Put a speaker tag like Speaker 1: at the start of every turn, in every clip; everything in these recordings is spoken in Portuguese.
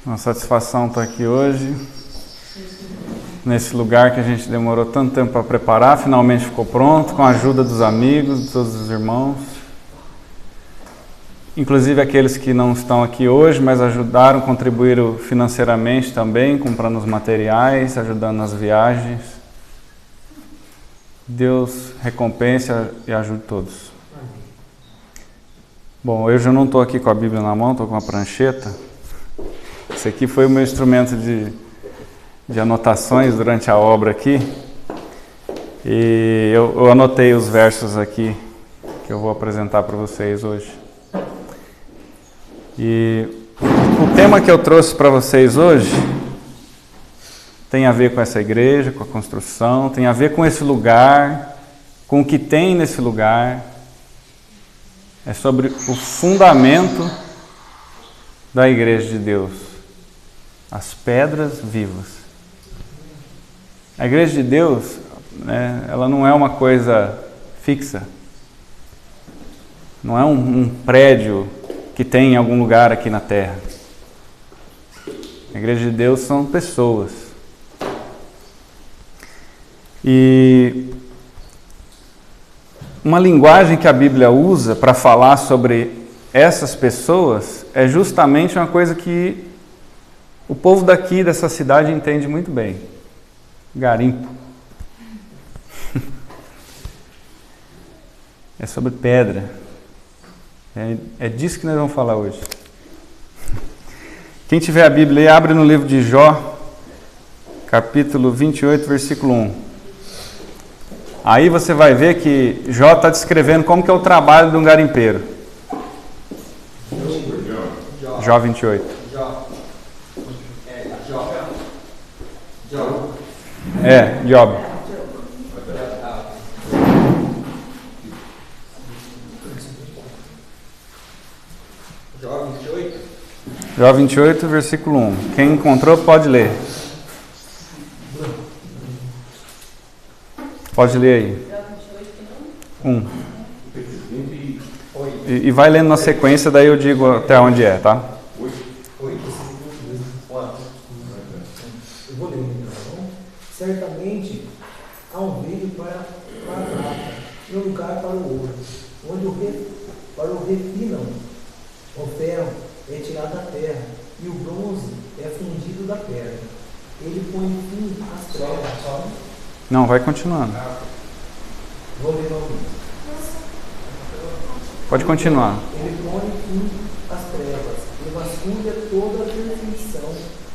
Speaker 1: Uma satisfação estar aqui hoje, nesse lugar que a gente demorou tanto tempo para preparar, finalmente ficou pronto, com a ajuda dos amigos, de todos os irmãos. Inclusive aqueles que não estão aqui hoje, mas ajudaram, contribuíram financeiramente também, comprando os materiais, ajudando nas viagens. Deus recompense e ajude todos. Bom, hoje eu não estou aqui com a Bíblia na mão, estou com uma prancheta. Esse aqui foi o meu instrumento de anotações durante a obra aqui. E eu anotei os versos aqui que eu vou apresentar para vocês hoje. E o tema que eu trouxe para vocês hoje tem a ver com essa igreja, com a construção, tem a ver com esse lugar, com o que tem nesse lugar. É sobre o fundamento da igreja de Deus, as pedras vivas. A igreja de Deus, né, ela não é uma coisa fixa, não é um prédio que tem em algum lugar aqui na terra. A igreja de Deus são pessoas. E uma linguagem que a Bíblia usa para falar sobre essas pessoas é justamente uma coisa que o povo daqui, dessa cidade, entende muito bem. Garimpo. É sobre pedra. É disso que nós vamos falar hoje. Quem tiver a Bíblia aí, abre no livro de Jó, capítulo 28, versículo 1. Aí você vai ver que Jó está descrevendo como que é o trabalho de um garimpeiro. Jó 28. Job. Jó 28, versículo 1. Quem encontrou pode ler. Pode ler aí. 1. E vai lendo na sequência, daí eu digo até onde é, tá?
Speaker 2: Eu vou ler então. Certamente há um veio para a prata e um lugar para o ouro, onde para o refinam, o ferro é tirado da terra e o bronze é fundido da pedra. Ele põe fim às trevas.
Speaker 1: Não, vai continuando.
Speaker 2: Vou ler novamente.
Speaker 1: Pode continuar.
Speaker 2: Ele põe fim às trevas e vasculha toda a perfeição,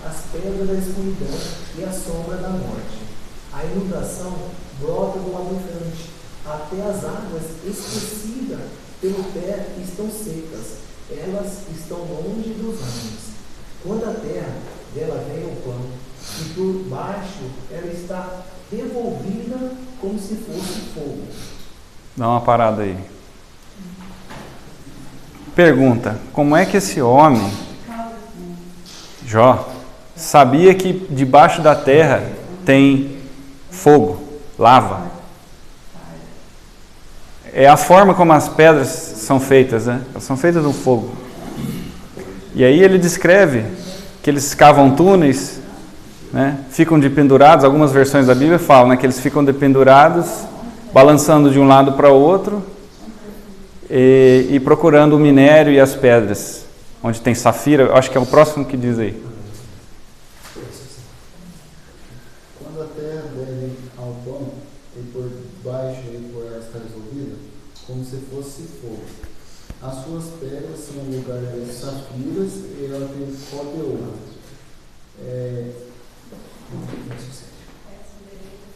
Speaker 2: as pedras da escuridão e a sombra da morte. A inundação brota do abundante, até as águas esquecidas pelo pé estão secas, elas estão longe dos ramos. Quando a terra dela vem o pão, e por baixo ela está revolvida como se fosse fogo.
Speaker 1: Dá uma parada aí. Pergunta: como é que esse homem, Jó, sabia que debaixo da terra tem fogo, lava? É a forma como as pedras são feitas, né? Elas são feitas no fogo. E aí ele descreve que eles cavam túneis, né? Ficam dependurados. Algumas versões da Bíblia falam, né, que eles ficam dependurados, balançando de um lado para o outro e procurando o minério e as pedras. Onde tem safira, acho que é o próximo que diz aí.
Speaker 3: Quando a terra deve ao pão e por baixo e por ela está resolvida, como se fosse fogo. As suas pedras são um lugar de safiras e ela tem pó de ouro.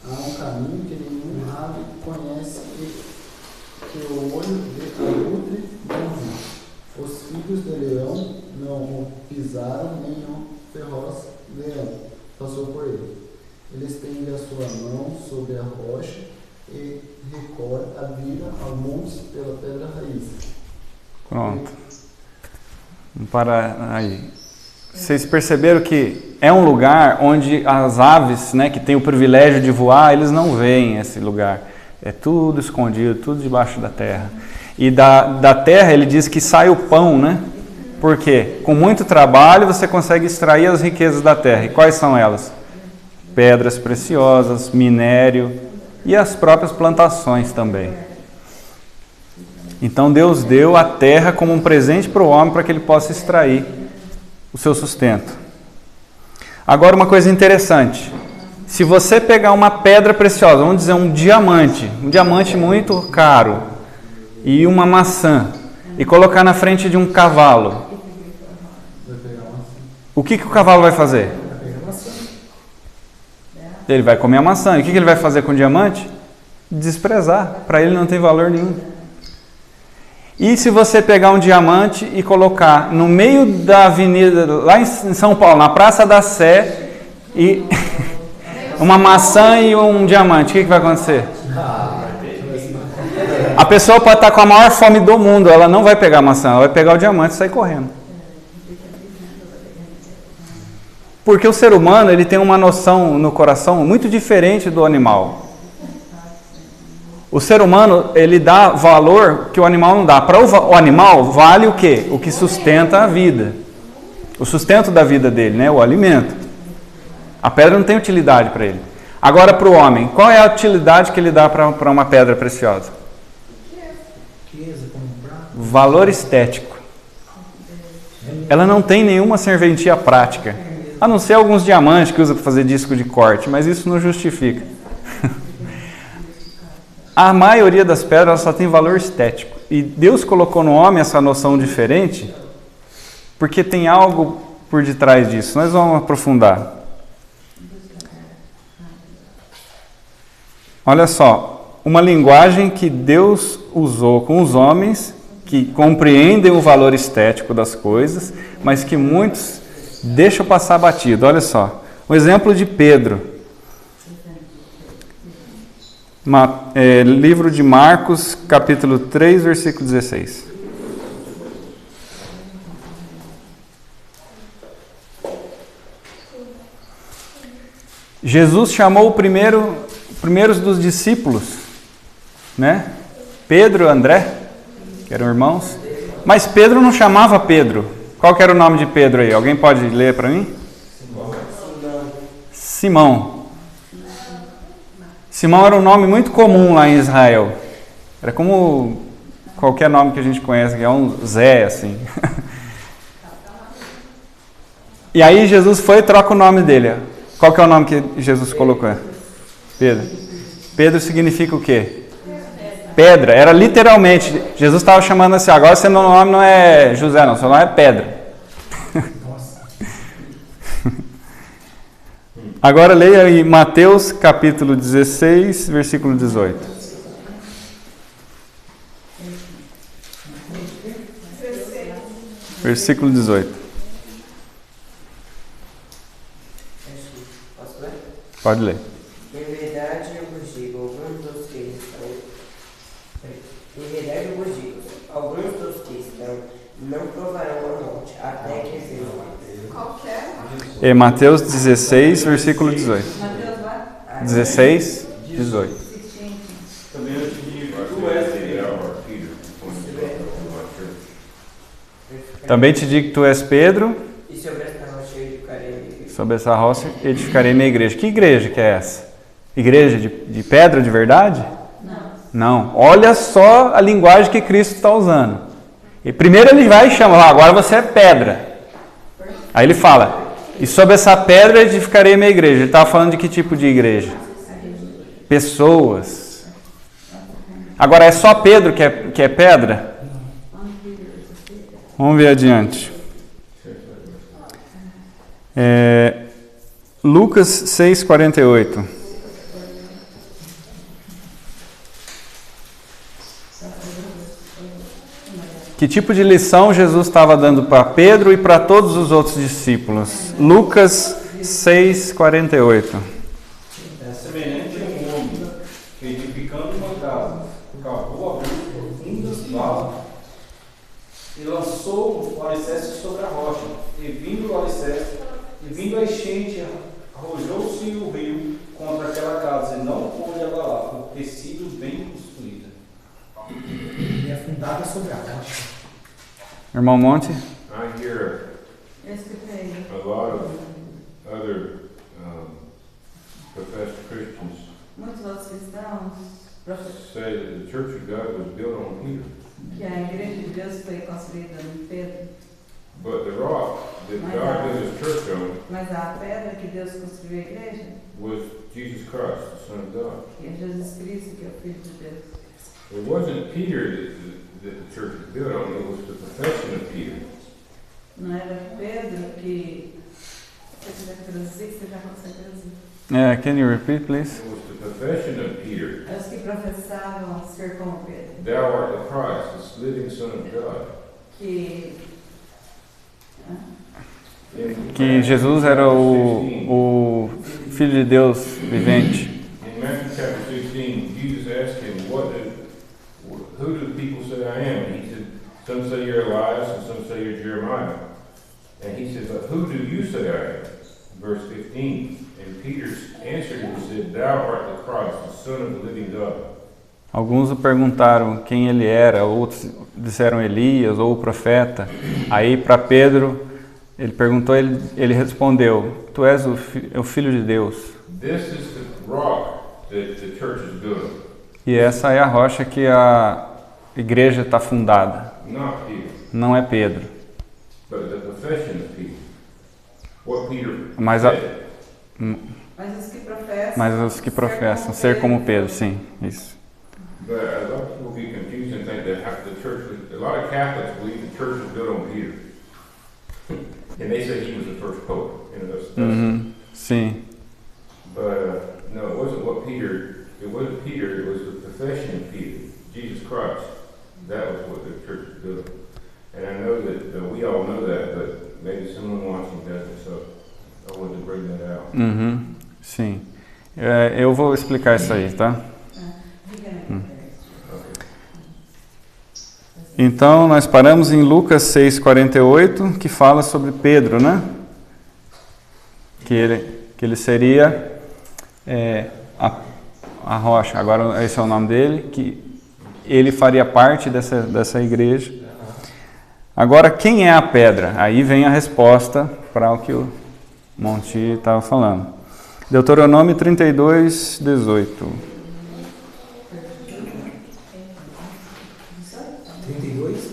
Speaker 3: Há um caminho que nenhum rabi conhece que o olho de alutre não viu. Os filhos de leão não o pisaram, nem o feroz leão passou por ele. Ele estende a sua mão sobre a rocha e recolhe a vida ao monte pela pedra raiz.
Speaker 1: Pronto. Vamos parar aí. Vocês perceberam que é um lugar onde as aves, né, que têm o privilégio de voar, eles não veem esse lugar. É tudo escondido, tudo debaixo da terra. E da terra ele diz que sai o pão, né? Porque com muito trabalho você consegue extrair as riquezas da terra. E quais são elas? Pedras preciosas, minério e as próprias plantações também. Então Deus deu a terra como um presente para o homem para que ele possa extrair o seu sustento. Agora uma coisa interessante. Se você pegar uma pedra preciosa, vamos dizer um diamante muito caro, e uma maçã, e colocar na frente de um cavalo, o que o cavalo vai fazer? Ele vai comer a maçã. E o que ele vai fazer com o diamante? Desprezar. Para ele não tem valor nenhum. E se você pegar um diamante e colocar no meio da avenida, lá em São Paulo, na Praça da Sé, e uma maçã e um diamante, o que vai acontecer? A pessoa pode estar com a maior fome do mundo, ela não vai pegar a maçã, ela vai pegar o diamante e sair correndo. Porque o ser humano, ele tem uma noção no coração muito diferente do animal. O ser humano, ele dá valor que o animal não dá. Para o animal, vale o quê? O que sustenta a vida. O sustento da vida dele, né? O alimento. A pedra não tem utilidade para ele. Agora, para o homem, qual é a utilidade que ele dá para uma pedra preciosa? Valor estético. Ela não tem nenhuma serventia prática. A não ser alguns diamantes que usa para fazer disco de corte, mas isso não justifica. A maioria das pedras só tem valor estético. E Deus colocou no homem essa noção diferente, porque tem algo por detrás disso. Nós vamos aprofundar. Olha só, uma linguagem que Deus usou com os homens, que compreendem o valor estético das coisas, mas que muitos deixam passar batido. Olha só, o exemplo de Pedro. Livro de Marcos, capítulo 3, versículo 16. Jesus chamou primeiros dos discípulos, né? Pedro e André, que eram irmãos. Mas Pedro não chamava Pedro. Qual que era o nome de Pedro aí? Alguém pode ler para mim? Simão. Simão era um nome muito comum lá em Israel. Era como qualquer nome que a gente conhece, que é um Zé, assim. E aí Jesus foi e troca o nome dele. Qual que é o nome que Jesus colocou? Pedro. Pedro significa o quê? Pedra. Era literalmente, Jesus estava chamando assim, agora seu nome não é José não, seu nome é Pedra. Agora leia aí Mateus capítulo 16, versículo 18. Versículo 18. Pode ler.
Speaker 4: Em verdade eu vos digo, alguns dos que estão não provarão a morte, até que venham.
Speaker 1: É Mateus 16, versículo 18. 16, 18.
Speaker 5: Também eu te digo, tu és Pedro.
Speaker 1: Também te digo que tu és Pedro.
Speaker 4: E sobre esta rocha edificarei minha igreja.
Speaker 1: Sobre essa rocha edificarei minha igreja. Que igreja que é essa? Igreja de pedra de verdade? Não. Olha só a linguagem que Cristo está usando. E primeiro ele vai e chama, agora você é pedra. Aí ele fala, e sobre essa pedra edificarei minha igreja. Ele estava falando de que tipo de igreja? Pessoas. Agora é só Pedro que é pedra? Vamos ver adiante. Lucas 6,48. Que tipo de lição Jesus estava dando para Pedro e para todos os outros discípulos? Lucas 6,48.
Speaker 5: É semelhante a um homem que, edificando uma casa, cavou profundas valas e lançou o alicerce sobre a rocha. E vindo o alicerce, e vindo a enchente, arrojou-se o rio contra aquela casa e não pôde abalar, porque sido bem construída.
Speaker 2: E afundada sobre a rocha.
Speaker 1: Irmão Monte?
Speaker 6: A hear
Speaker 7: Eu escutei
Speaker 6: a lot of other professed Christians
Speaker 7: muitos outros cristãos
Speaker 6: say that the Church of God was built on Peter.
Speaker 7: que a igreja de Deus foi construída em Pedro,
Speaker 6: But the rock that God built His church on
Speaker 7: mas a pedra que Deus construiu a igreja,
Speaker 6: was Jesus Christ, the Son of God.
Speaker 7: que é Jesus Cristo, que é o Filho de Deus.
Speaker 6: It wasn't Peter that the church was built on, it was the profession of Peter.
Speaker 7: Não era Pedro que... Se você quiser traduzir, você já consegue traduzir.
Speaker 1: Can you repeat, please?
Speaker 6: It was the profession of Peter.
Speaker 7: É os que professavam ser como Pedro,
Speaker 6: Thou art the Christ, the living Son of God.
Speaker 1: Que Jesus era o Filho de Deus vivente.
Speaker 6: In Matthew chapter 16, Jesus asked him, who do people say I am? And he said, some say you're Elias, and some say you're Jeremiah. And he said, but who do you say I am? Verse 15, and Peter answered and said, thou art the Christ, the Son of the living God.
Speaker 1: Alguns o perguntaram quem ele era, outros disseram Elias ou o profeta. Aí para Pedro, ele perguntou, ele respondeu, tu és o Filho de Deus.
Speaker 6: This is the rock that the church is built.
Speaker 1: E essa é a rocha que a igreja está fundada.
Speaker 6: Not Peter,
Speaker 1: Não é Pedro.
Speaker 6: but the profession of Peter. What Peter
Speaker 1: Mas
Speaker 6: said.
Speaker 7: Mas os que professam
Speaker 1: ser como Pedro, sim, isso.
Speaker 6: But a lot of people get confused and think that the church, a lot of Catholics believe the church was built on Peter. And they say he was the first pope. You know, that's
Speaker 1: Sim.
Speaker 6: But no, it wasn't what Peter, it wasn't Peter, it was the profession of Peter, Jesus Christ. That was what the church was built on. And I know that we all know that, but maybe someone watching doesn't, so I wanted to bring that out.
Speaker 1: Sim. Eu vou explicar isso aí, tá? Então, nós paramos em Lucas 6,48, que fala sobre Pedro, né? Que ele seria a rocha, agora esse é o nome dele, que ele faria parte dessa igreja. Agora, quem é a pedra? Aí vem a resposta para o que o Monti estava falando. Deuteronômio 32, 18.
Speaker 2: 32?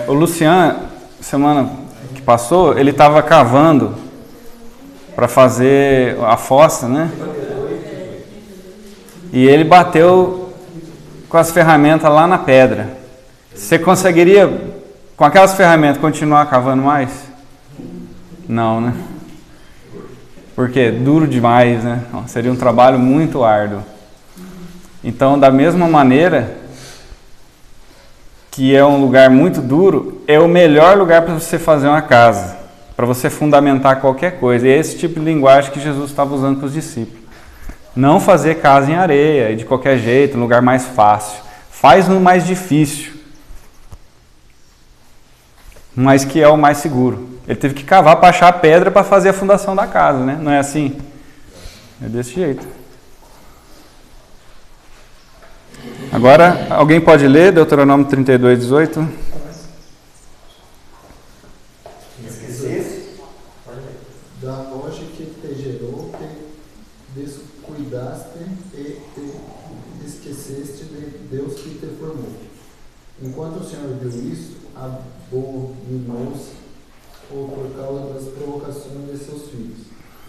Speaker 1: O Luciano, semana que passou, ele estava cavando para fazer a fossa, né? E ele bateu com as ferramentas lá na pedra. Você conseguiria, com aquelas ferramentas, continuar cavando mais? Não, né? Porque é duro demais, né? Seria um trabalho muito árduo. Então, da mesma maneira que é um lugar muito duro, é o melhor lugar para você fazer uma casa, para você fundamentar qualquer coisa. E é esse tipo de linguagem que Jesus estava usando para os discípulos. Não fazer casa em areia, de qualquer jeito, um lugar mais fácil. Faz no mais difícil, mas que é o mais seguro. Ele teve que cavar para achar a pedra para fazer a fundação da casa, né? Não é assim? É desse jeito. Agora, alguém pode ler Deuteronômio 32, 18?
Speaker 3: Da rocha que te gerou, te descuidaste e te esqueceste de Deus que te formou. Enquanto o Senhor viu isso, abominou-se por causa das provocações de seus filhos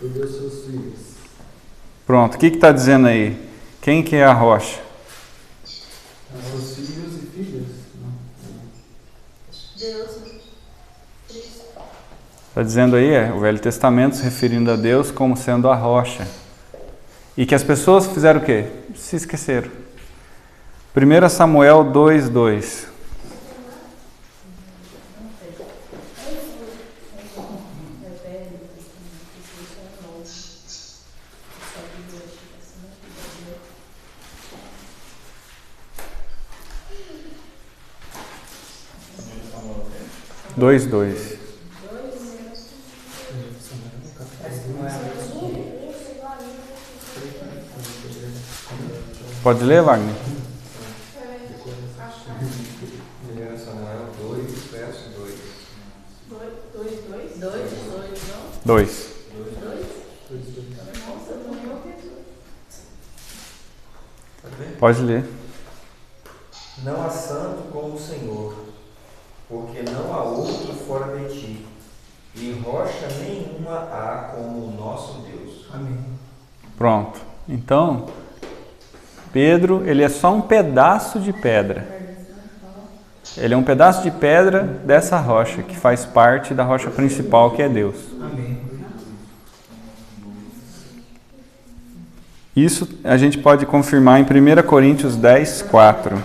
Speaker 3: e de seus filhos.
Speaker 1: Pronto, o que está dizendo aí? Quem que é a rocha?
Speaker 3: Seus filhos e filhas.
Speaker 7: Deus.
Speaker 1: Está dizendo aí, o Velho Testamento se referindo a Deus como sendo a rocha. E que as pessoas fizeram o quê? Se esqueceram. 1 Samuel 2, 2. Dois, dois. Pode ler, Wagner?
Speaker 8: 1 Samuel 2, verso 2.
Speaker 1: 2. Pode ler.
Speaker 8: Não há santo como o Senhor, porque não há outro fora de ti, e rocha nenhuma há como o nosso Deus.
Speaker 2: Amém.
Speaker 1: Pronto. Então, Pedro, ele é só um pedaço de pedra. Ele é um pedaço de pedra dessa rocha, que faz parte da rocha principal, que é Deus.
Speaker 2: Amém.
Speaker 1: Isso a gente pode confirmar em 1 Coríntios 10, 4.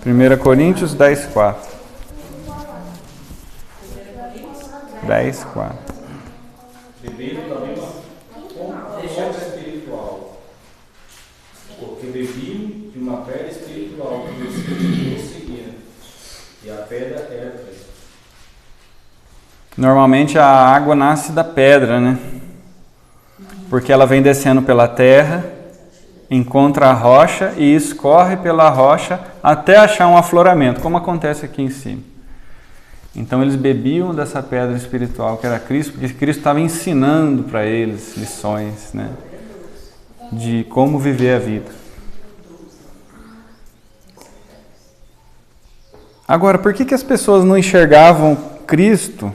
Speaker 1: 1 Coríntios 10, 4. 10, 4.
Speaker 5: Beberam da mesma fonte espiritual. Porque bebiam de uma pedra espiritual que os seguia. E a pedra era Cristo.
Speaker 1: Normalmente a água nasce da pedra, né? Porque ela vem descendo pela terra, encontra a rocha e escorre pela rocha até achar um afloramento, como acontece aqui em cima. Então eles bebiam dessa pedra espiritual que era Cristo, porque Cristo estava ensinando para eles lições, né, de como viver a vida. Agora, por que as pessoas não enxergavam Cristo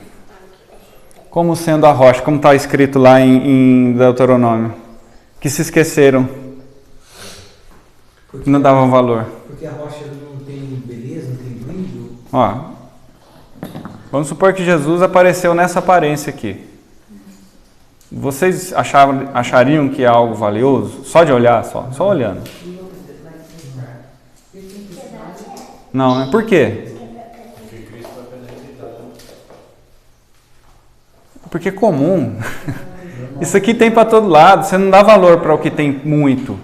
Speaker 1: como sendo a rocha, como está escrito lá em Deuteronômio? Que se esqueceram, não davam valor.
Speaker 2: Porque a rocha não tem beleza, não tem brilho.
Speaker 1: Ó, vamos supor que Jesus apareceu nessa aparência aqui. Vocês achariam que é algo valioso? Só de olhar, só olhando. Não, né? Por quê? Porque é comum. Isso aqui tem para todo lado. Você não dá valor para o que tem muito.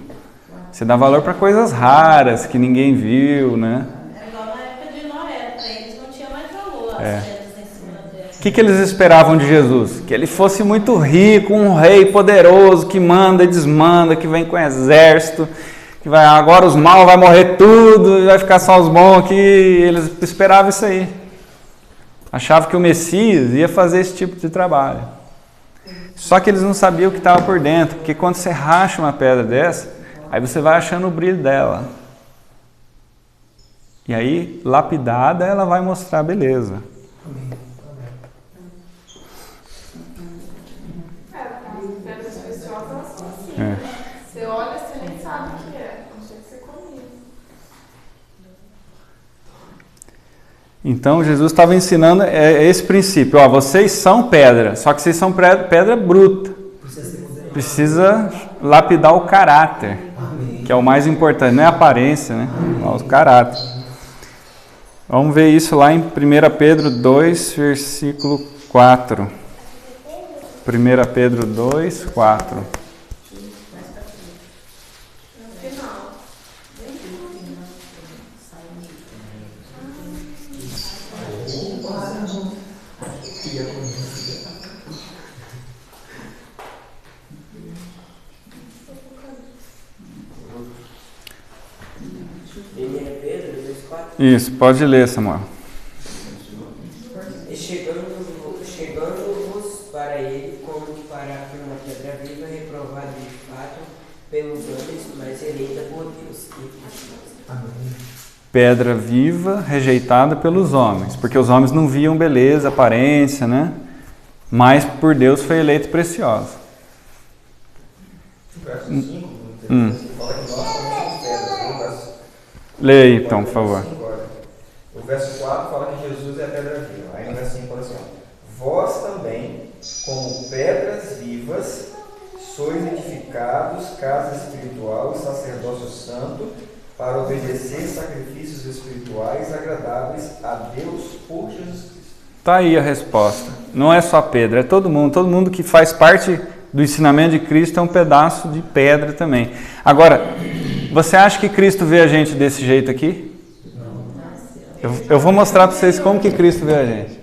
Speaker 1: Você dá valor para coisas raras que ninguém viu, né?
Speaker 9: É igual na época de Noé, para eles não tinha mais valor as
Speaker 1: É.
Speaker 9: pedras em cima dele.
Speaker 1: O que eles esperavam de Jesus? Que ele fosse muito rico, um rei poderoso, que manda e desmanda, que vem com exército, que vai, agora os maus vai morrer tudo, vai ficar só os bons aqui. Eles esperavam isso aí. Achavam que o Messias ia fazer esse tipo de trabalho. Só que eles não sabiam o que estava por dentro, porque quando você racha uma pedra dessa, aí você vai achando o brilho dela. E aí, lapidada, ela vai mostrar a beleza.
Speaker 10: Pedras preciosas, elas são assim.
Speaker 1: É.
Speaker 10: Você olha, você nem sabe o que é. Não sei que você comia.
Speaker 1: Então, Jesus estava ensinando esse princípio. Ó, vocês são pedra, só que vocês são pedra bruta. Precisa lapidar o caráter, que é o mais importante. Não é a aparência, né? Mas o caráter. Vamos ver isso lá em 1 Pedro 2, versículo 4. 1 Pedro 2, 4.
Speaker 4: Ele é Pedro, 2,4.
Speaker 1: Isso, pode ler, Samuel.
Speaker 4: E chegando-vos para ele como para uma pedra viva, reprovada de fato pelos homens, mas eleita por Deus.
Speaker 1: Pedra viva, rejeitada pelos homens, porque os homens não viam beleza, aparência, né? Mas por Deus foi eleito preciosa.
Speaker 8: O verso 5, fala que nós somos pedras. O verso
Speaker 1: Lê aí, então, por favor.
Speaker 8: O verso 4 fala que Jesus é a pedra viva. Aí no verso 5 fala assim, ó, vós também, como pedras vivas, sois edificados, casa espiritual e sacerdócio santo, para obedecer sacrifícios espirituais agradáveis a Deus por Jesus Cristo.
Speaker 1: Tá aí a resposta. Não é só pedra, é todo mundo. Todo mundo que faz parte do ensinamento de Cristo é um pedaço de pedra também. Agora, você acha que Cristo vê a gente desse jeito aqui? Eu vou mostrar para vocês como que Cristo vê a gente.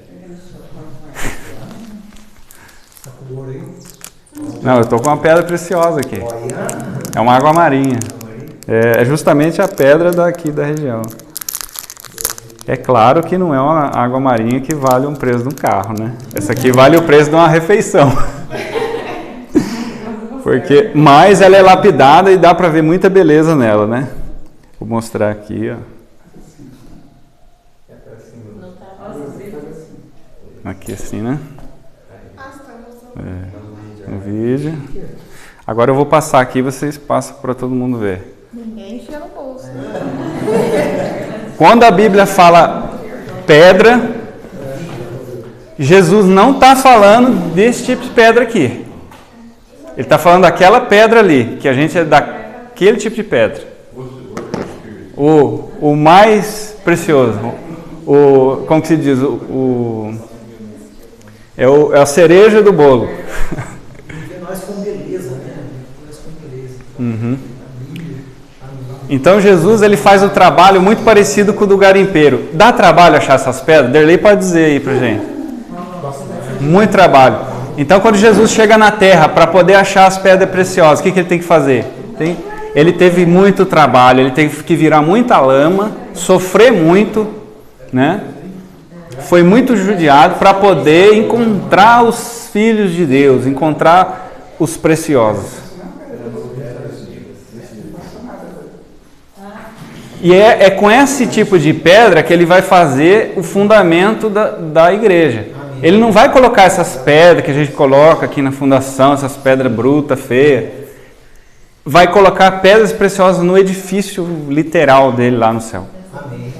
Speaker 1: Não, eu estou com uma pedra preciosa aqui. É uma água marinha. É justamente a pedra daqui da região. É claro que não é uma água marinha que vale um preço de um carro, né? Essa aqui vale o preço de uma refeição. Mas ela é lapidada e dá para ver muita beleza nela, né? Vou mostrar aqui, ó. Aqui assim, né? No vídeo. Agora eu vou passar aqui e vocês passam para todo mundo ver.
Speaker 10: Ninguém encheu no bolso.
Speaker 1: Quando a Bíblia fala pedra, Jesus não está falando desse tipo de pedra aqui. Ele está falando daquela pedra ali, que a gente é daquele tipo de pedra. O mais precioso. Como que se diz? É a cereja do bolo.
Speaker 2: Nós com beleza, né? Nós com beleza.
Speaker 1: Uhum. Então Jesus ele faz o trabalho muito parecido com o do garimpeiro. Dá trabalho achar essas pedras? Derlei pode dizer aí pra gente. Muito trabalho. Então quando Jesus chega na terra para poder achar as pedras preciosas, o que ele tem que fazer? Ele teve muito trabalho, ele teve que virar muita lama, sofrer muito, né? Foi muito judiado para poder encontrar os filhos de Deus, encontrar os preciosos. E é com esse tipo de pedra que ele vai fazer o fundamento da igreja. Ele não vai colocar essas pedras que a gente coloca aqui na fundação, essas pedras brutas, feias. Vai colocar pedras preciosas no edifício literal dele lá no céu.
Speaker 2: Amém.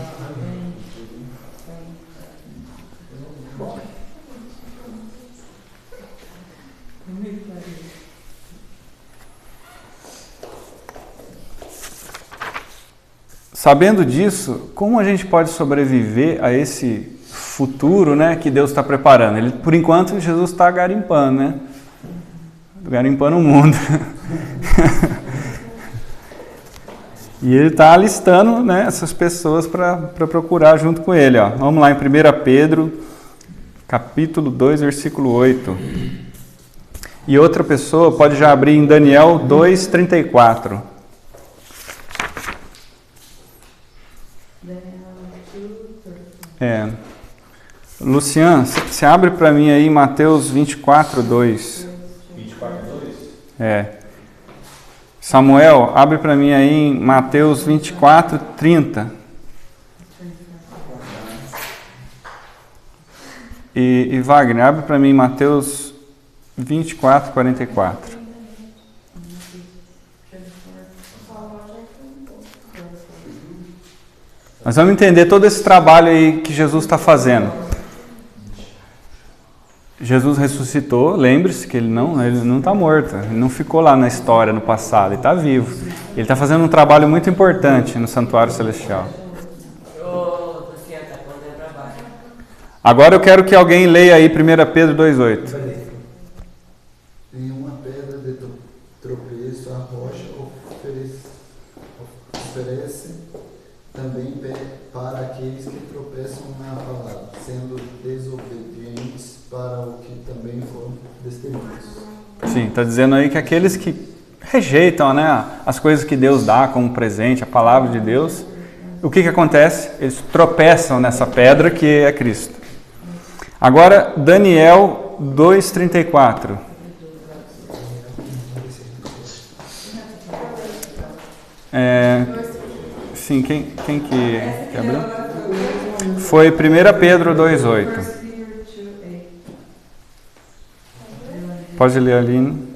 Speaker 1: Sabendo disso, como a gente pode sobreviver a esse futuro, né, que Deus está preparando? Por enquanto, Jesus está garimpando, né? Garimpando o mundo. E ele está alistando, né, essas pessoas para procurar junto com ele. Ó. Vamos lá em 1 Pedro, capítulo 2, versículo 8. E outra pessoa pode já abrir em Daniel 2, 34. Luciano, você abre para mim aí Mateus 24, 2.
Speaker 5: 24, 2?
Speaker 1: Samuel, abre para mim aí em Mateus 24, 30. E Wagner, abre para mim Mateus 24, 44. Nós vamos entender todo esse trabalho aí que Jesus está fazendo. Jesus ressuscitou, lembre-se que ele não está morto, ele não ficou lá na história, no passado, ele está vivo. Ele está fazendo um trabalho muito importante no santuário celestial. Agora eu quero que alguém leia aí 1 Pedro 2,8.
Speaker 3: Nenhuma pedra de tropeço a rocha oferece também para aqueles que tropeçam na palavra, sendo desobedientes para o que também foram testemunhos.
Speaker 1: Sim, está dizendo aí que aqueles que rejeitam, né, as coisas que Deus dá como presente, a palavra de Deus, o que acontece? Eles tropeçam nessa pedra que é Cristo. Agora, Daniel 2,34. Sim, quem que abriu? Foi 1 Pedro 2,8. Pode ler, Aline.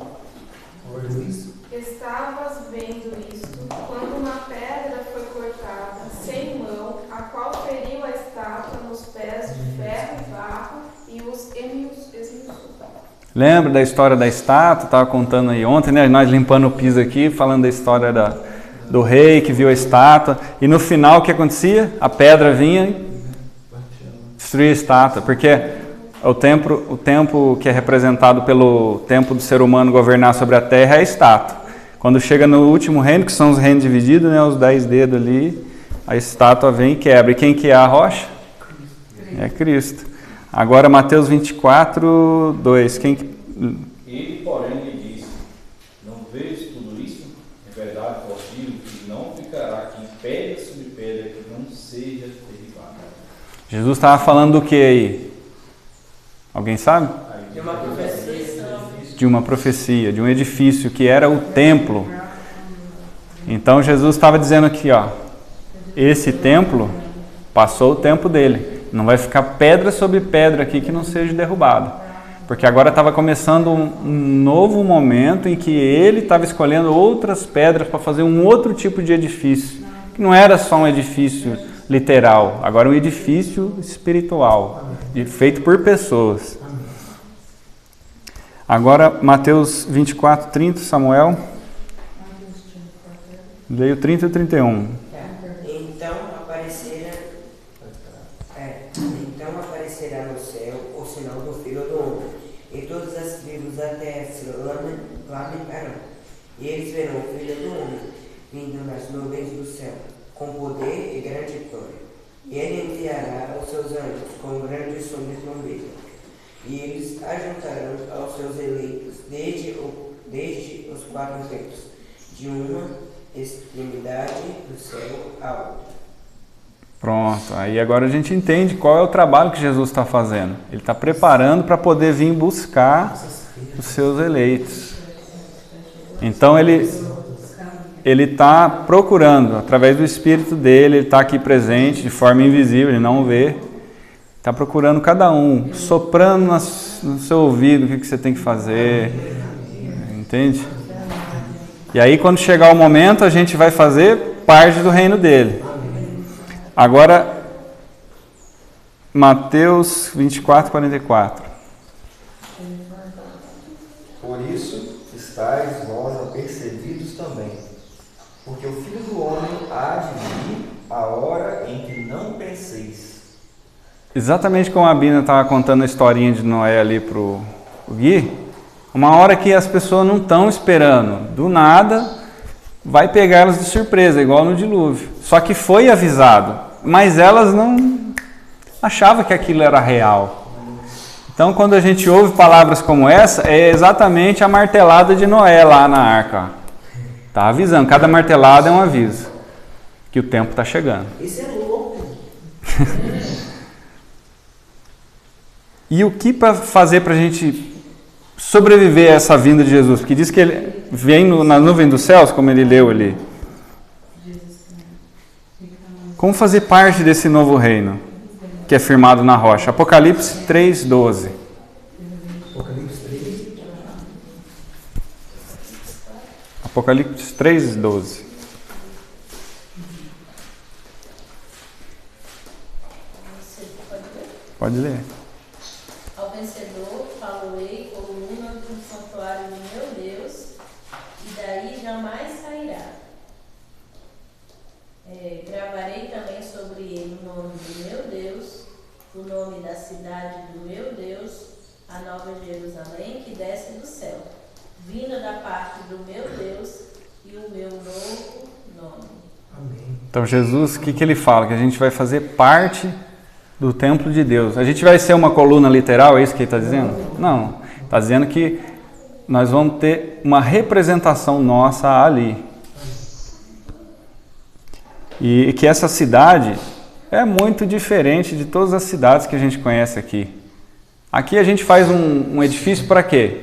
Speaker 10: Estavas vendo isto, quando uma pedra foi cortada, sem mão, a qual feriu a estátua nos pés de ferro e barro, e os esmiuçou.
Speaker 1: Lembra da história da estátua? Estava contando aí ontem, né? Nós limpando o piso aqui, falando da história do rei que viu a estátua. E no final, o que acontecia? A pedra vinha e destruía a estátua, porque o tempo que é representado pelo tempo do ser humano governar sobre a terra é a estátua. Quando chega no último reino, que são os reinos divididos, né, os 10 dedos ali, a estátua vem e quebra. E quem que é a rocha? É Cristo. Agora Mateus 24, 2.
Speaker 5: Ele, porém, lhe disse: não vês tudo isso? É verdade, vos digo que não ficará aqui pedra sobre pedra que não seja derribada.
Speaker 1: Jesus estava falando do que aí? Alguém sabe?
Speaker 4: De uma profecia.
Speaker 1: De uma profecia, de um edifício que era o templo. Então Jesus estava dizendo aqui, ó, esse templo passou o tempo dele. Não vai ficar pedra sobre pedra aqui que não seja derrubada. Porque agora estava começando um novo momento em que ele estava escolhendo outras pedras para fazer um outro tipo de edifício. Que não era só um edifício literal, agora um edifício espiritual, feito por pessoas. Agora, Mateus 24, 30, Samuel. Leio 30 e 31.
Speaker 4: Então aparecerá no céu o sinal do Filho do Homem, e todas as tribos da terra se lamentarão. E eles verão o Filho do Homem vindo nas nuvens do céu, com poder e grande glória. E ele enviará os seus anjos com grande som de trombeta, e eles ajuntarão aos seus eleitos desde os quatro ventos, de uma extremidade do céu à outra.
Speaker 1: Pronto, aí agora a gente entende qual é o trabalho que Jesus está fazendo. Ele está preparando para poder vir buscar os seus eleitos. Então ele está procurando, através do Espírito dele, ele está aqui presente de forma invisível, ele não vê. Está procurando cada um, soprando no seu ouvido o que você tem que fazer. Entende? E aí quando chegar o momento a gente vai fazer parte do reino dele. Agora, Mateus 24, 44.
Speaker 8: Por isso, estáis vós apercebidos também, porque o Filho do Homem há de vir a hora em que não penseis.
Speaker 1: Exatamente como a Bina estava contando a historinha de Noé ali para o Gui, uma hora que as pessoas não estão esperando, do nada, vai pegá-las de surpresa, igual no dilúvio. Só que foi avisado, mas elas não achavam que aquilo era real. Então, quando a gente ouve palavras como essa, é exatamente a martelada de Noé lá na arca. Está avisando, cada martelada é um aviso, que o tempo está chegando.
Speaker 2: Isso é louco.
Speaker 1: E o que para fazer para a gente sobreviver a essa vinda de Jesus? Porque diz que ele vem na nuvem dos céus, como ele leu ali. Como fazer parte desse novo reino que é firmado na rocha? Apocalipse 3:12. Apocalipse 3:12. Pode ler.
Speaker 9: Ao vencedor, falo-ei coluna do santuário de meu Deus, e daí jamais sairá. Gravarei também sobre ele o nome do meu Deus, o nome da cidade do meu Deus, a nova Jerusalém que desce do céu, vinda da parte do meu Deus, e o meu novo nome.
Speaker 2: Amém.
Speaker 1: Então Jesus, o que ele fala? Que a gente vai fazer parte do templo de Deus. A gente vai ser uma coluna literal, é isso que ele está dizendo? Não, está dizendo que nós vamos ter uma representação nossa ali. E que essa cidade é muito diferente de todas as cidades que a gente conhece aqui. Aqui a gente faz um edifício para quê?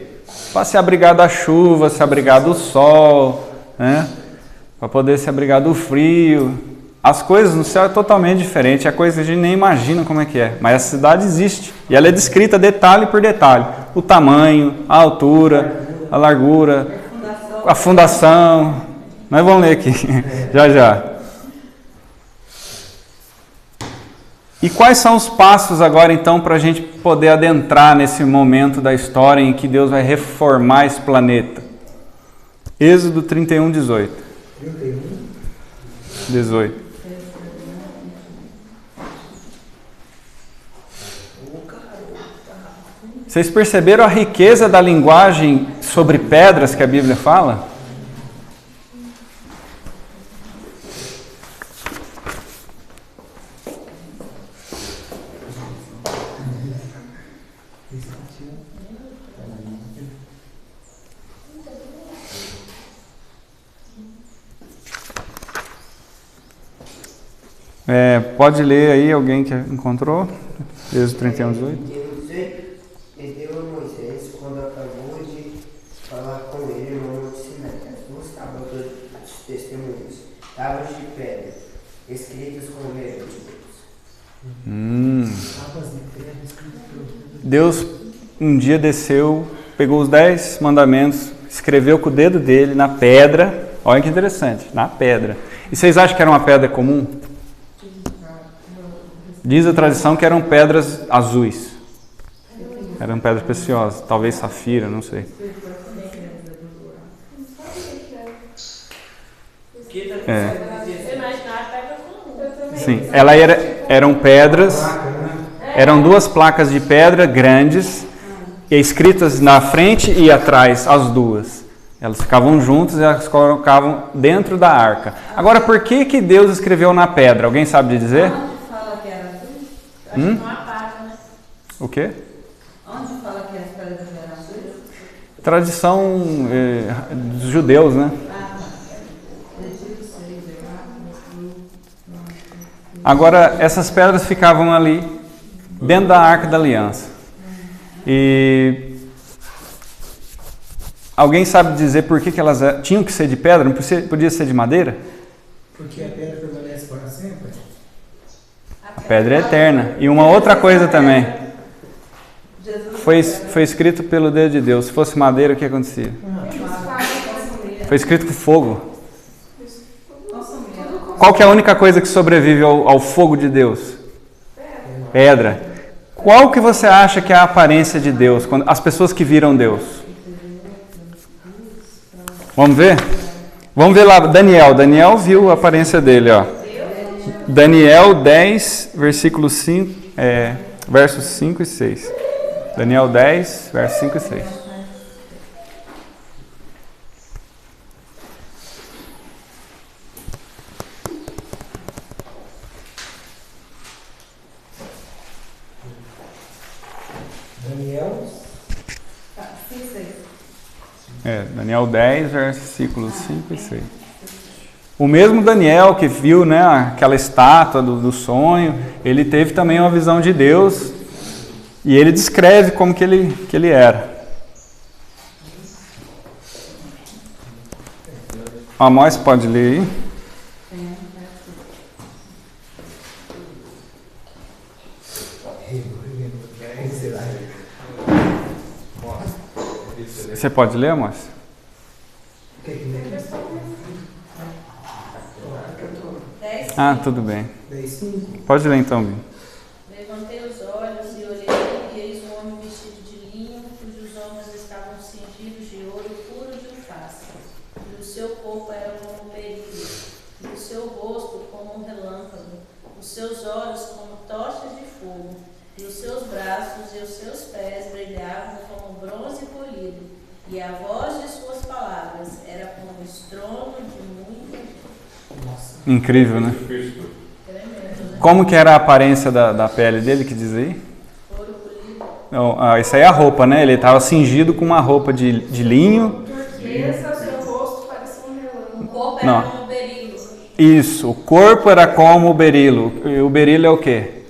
Speaker 1: Para se abrigar da chuva, se abrigar do sol, né? Para poder se abrigar do frio. As coisas no céu é totalmente diferente, é coisa que a gente nem imagina como é que é. Mas a cidade existe e ela é descrita detalhe por detalhe. O tamanho, a altura, a largura, a fundação. Nós vamos ler aqui, já já. E quais são os passos agora então para a gente poder adentrar nesse momento da história em que Deus vai reformar esse planeta? Êxodo 31, 18. 18. Vocês perceberam a riqueza da linguagem sobre pedras que a Bíblia fala? Pode ler aí, alguém que encontrou? Êxodo 31, 18.
Speaker 4: E deu a Moisés, quando acabou de falar com ele no Monte Sinai, as duas tábuas dos testemunhos, tábuas de pedra, escritas com o dedo de Deus.
Speaker 1: Deus um dia desceu, pegou os 10 mandamentos, escreveu com o dedo dele na pedra. Olha que interessante, na pedra. E vocês acham que era uma pedra comum? Diz a tradição que eram pedras azuis. Eram pedras preciosas, talvez safira, não sei. Sim, eram pedras, eram 2 placas de pedra grandes, e escritas na frente e atrás, as duas. Elas ficavam juntas e elas colocavam dentro da arca. Agora, por que Deus escreveu na pedra? Alguém sabe dizer? O quê?
Speaker 7: Onde fala que as pedras eram azuis?
Speaker 1: Tradição dos judeus, né? Agora, essas pedras ficavam ali, dentro da Arca da Aliança. E alguém sabe dizer por que elas tinham que ser de pedra? Não podia ser de madeira?
Speaker 2: Porque a pedra permanece para sempre.
Speaker 1: A pedra é eterna. E uma outra coisa também. Foi escrito pelo dedo de Deus. Se fosse madeira, o que acontecia? Foi escrito com fogo. Qual que é a única coisa que sobrevive ao fogo de Deus? Pedra. Qual que você acha que é a aparência de Deus? As pessoas que viram Deus. Vamos ver? Vamos ver lá, Daniel. Daniel viu a aparência dele, ó. Daniel 10, versos 5 e 6. Daniel 10, versos 5 e 6. Daniel 10, versículos 5 e 6. O mesmo Daniel que viu, né, aquela estátua do sonho, ele teve também uma visão de Deus e ele descreve como que ele era. Amós, pode ler aí? Você pode ler, Amós? Ah, tudo bem. Pode ler então, Bim.
Speaker 9: Levantei os olhos e olhei, e eis um homem vestido de linho, cujos ombros estavam cingidos de ouro puro de face, e o seu corpo era como um berilo, e o seu rosto como um relâmpago, os seus olhos como tochas de fogo, e os seus braços e os seus pés brilhavam como bronze polido, e a voz de suas palavras era como o estrondo de muita.
Speaker 1: Incrível, né? Como que era a aparência da pele dele, que diz aí?
Speaker 9: Ouro polido.
Speaker 1: Não, isso aí é a roupa, né? Ele estava cingido com uma roupa de linho.
Speaker 10: Turquesa, o seu rosto parecia um relâmpago.
Speaker 9: O corpo era como um berilo.
Speaker 1: Isso, o corpo era como o berilo. E o berilo é o quê?